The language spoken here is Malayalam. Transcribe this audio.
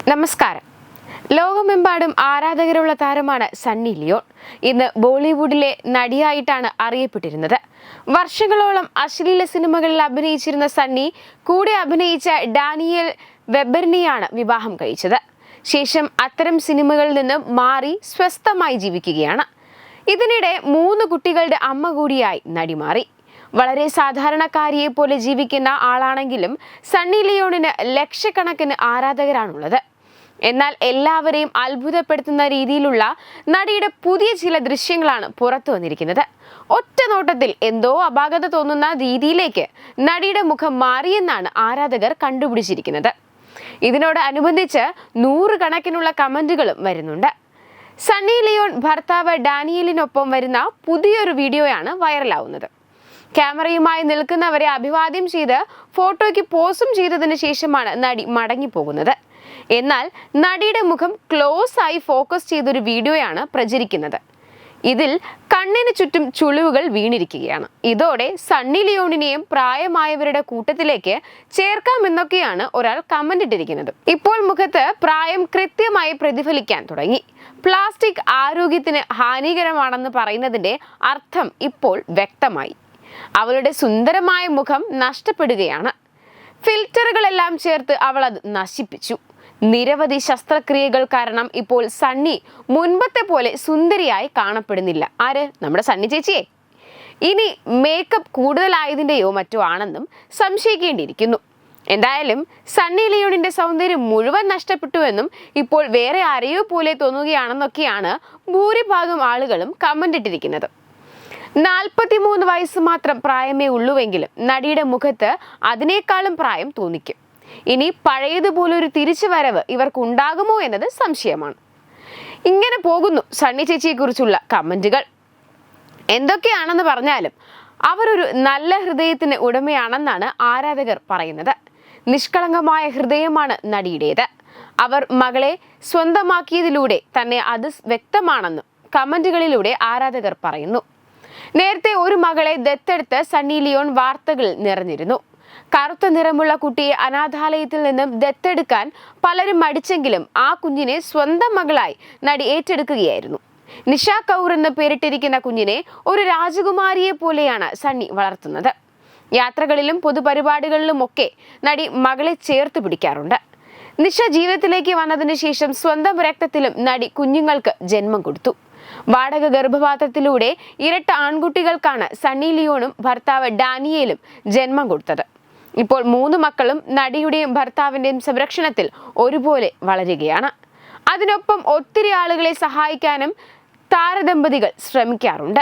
നമസ്കാരം. ലോകമെമ്പാടും ആരാധകരുള്ള താരമാണ് സണ്ണി ലിയോൺ. ഇന്ന് ബോളിവുഡിലെ നടിയായിട്ടാണ് അറിയപ്പെട്ടിരുന്നത്. വർഷങ്ങളോളം അശ്ലീല സിനിമകളിൽ അഭിനയിച്ചിരുന്ന സണ്ണി കൂടെ അഭിനയിച്ച ഡാനിയൽ വെബറിനെയാണ് വിവാഹം കഴിച്ചത്. ശേഷം അത്തരം സിനിമകളിൽ നിന്ന് മാറി സ്വസ്ഥമായി ജീവിക്കുകയാണ്. ഇതിനിടെ 3 കുട്ടികളുടെ അമ്മ കൂടിയായി നടി മാറി. വളരെ സാധാരണക്കാരിയെ പോലെ ജീവിക്കുന്ന ആളാണെങ്കിലും സണ്ണി ലിയോണിന് ലക്ഷക്കണക്കിന് ആരാധകരാണുള്ളത്. എന്നാൽ എല്ലാവരെയും അത്ഭുതപ്പെടുത്തുന്ന രീതിയിലുള്ള നടിയുടെ പുതിയ ചില ദൃശ്യങ്ങളാണ് പുറത്തു വന്നിരിക്കുന്നത്. ഒറ്റ നോട്ടത്തിൽ എന്തോ അപാകത തോന്നുന്ന രീതിയിലേക്ക് നടിയുടെ മുഖം മാറിയെന്നാണ് ആരാധകർ കണ്ടുപിടിച്ചിരിക്കുന്നത്. ഇതിനോട് അനുബന്ധിച്ച് 100 കണക്കിനുള്ള കമന്റുകളും വരുന്നുണ്ട്. സണ്ണി ലിയോൺ ഭർത്താവ് ഡാനിയലിനൊപ്പം വരുന്ന പുതിയൊരു വീഡിയോയാണ് വൈറലാവുന്നത്. ക്യാമറയുമായി നിൽക്കുന്നവരെ അഭിവാദ്യം ചെയ്ത് ഫോട്ടോയ്ക്ക് പോസും ചെയ്തതിനു ശേഷമാണ് നടി മടങ്ങിപ്പോകുന്നത്. എന്നാൽ നടിയുടെ മുഖം ക്ലോസ് ആയി ഫോക്കസ് ചെയ്തൊരു വീഡിയോയാണ് പ്രചരിക്കുന്നത്. ഇതിൽ കണ്ണിന് ചുറ്റും ചുളിവുകൾ വീണിരിക്കുകയാണ്. ഇതോടെ സണ്ണി ലിയോണിനെയും പ്രായമായവരുടെ കൂട്ടത്തിലേക്ക് ചേർക്കാമെന്നൊക്കെയാണ് ഒരാൾ കമന്റ് ഇട്ടിരിക്കുന്നത്. ഇപ്പോൾ മുഖത്ത് പ്രായം കൃത്യമായി പ്രതിഫലിക്കാൻ തുടങ്ങി. പ്ലാസ്റ്റിക് ആരോഗ്യത്തിന് ഹാനികരമാണെന്ന് പറയുന്നതിന്റെ അർത്ഥം ഇപ്പോൾ വ്യക്തമായി. അവളുടെ സുന്ദരമായ മുഖം നഷ്ടപ്പെടുകയാണ്. ഫിൽറ്ററുകളെല്ലാം ചേർത്ത് അവൾ അത് നശിപ്പിച്ചു. നിരവധി ശസ്ത്രക്രിയകൾ കാരണം ഇപ്പോൾ സണ്ണി മുൻപത്തെ പോലെ സുന്ദരിയായി കാണപ്പെടുന്നില്ല. ആര്? നമ്മുടെ സണ്ണി ചേച്ചിയെ. ഇനി മേക്കപ്പ് കൂടുതലായതിൻ്റെയോ മറ്റോ ആണെന്നും സംശയിക്കേണ്ടിയിരിക്കുന്നു. എന്തായാലും സണ്ണി ലിയോണിന്റെ സൗന്ദര്യം മുഴുവൻ നഷ്ടപ്പെട്ടുവെന്നും ഇപ്പോൾ വേറെ ആരെയോ പോലെ തോന്നുകയാണെന്നൊക്കെയാണ് ഭൂരിഭാഗം ആളുകളും കമന്റ് ഇട്ടിരിക്കുന്നത്. 43 വയസ്സ് മാത്രം പ്രായമേ ഉള്ളുവെങ്കിലും നടിയുടെ മുഖത്ത് അതിനേക്കാളും പ്രായം തോന്നിക്കും. ഇനി പഴയതുപോലൊരു തിരിച്ചുവരവ് ഇവർക്കുണ്ടാകുമോ എന്നത് സംശയമാണ്. ഇങ്ങനെ പോകുന്നു സണ്ണി ചേച്ചിയെ കുറിച്ചുള്ള കമന്റുകൾ. എന്തൊക്കെയാണെന്ന് പറഞ്ഞാലും അവരൊരു നല്ല ഹൃദയത്തിന് ഉടമയാണെന്നാണ് ആരാധകർ പറയുന്നത്. നിഷ്കളങ്കമായ ഹൃദയമാണ് നടിയുടേത്. അവർ മകളെ സ്വന്തമാക്കിയതിലൂടെ തന്നെ അത് വ്യക്തമാണെന്നും കമന്റുകളിലൂടെ ആരാധകർ പറയുന്നു. നേരത്തെ ഒരു മകളെ ദത്തെടുത്ത് സണ്ണി ലിയോൺ വാർത്തകളിൽ നിറഞ്ഞിരുന്നു. കറുത്ത നിറമുള്ള കുട്ടിയെ അനാഥാലയത്തിൽ നിന്നും ദത്തെടുക്കാൻ പലരും മടിച്ചെങ്കിലും ആ കുഞ്ഞിനെ സ്വന്തം മകളായി നടി ഏറ്റെടുക്കുകയായിരുന്നു. നിഷ കൗർ എന്ന് പേരിട്ടിരിക്കുന്ന കുഞ്ഞിനെ ഒരു രാജകുമാരിയെ പോലെയാണ് സണ്ണി വളർത്തുന്നത്. യാത്രകളിലും പൊതുപരിപാടികളിലുമൊക്കെ നടി മകളെ ചേർത്ത് പിടിക്കാറുണ്ട്. നിഷ ജീവിതത്തിലേക്ക് വന്നതിന് ശേഷം സ്വന്തം രക്തത്തിലും നടി കുഞ്ഞുങ്ങൾക്ക് ജന്മം കൊടുത്തു. വാടക ഗർഭപാത്രത്തിലൂടെ ഇരട്ട ആൺകുട്ടികൾക്കാണ് സണ്ണി ലിയോണും ഭർത്താവ് ഡാനിയേലും ജന്മം കൊടുത്തത്. ഇപ്പോൾ 3 മക്കളും നടിയുടെയും ഭർത്താവിന്റെയും സംരക്ഷണത്തിൽ ഒരുപോലെ വളരുകയാണ്. അതിനൊപ്പം ഒത്തിരി ആളുകളെ സഹായിക്കാനും താരദമ്പതികൾ ശ്രമിക്കാറുണ്ട്.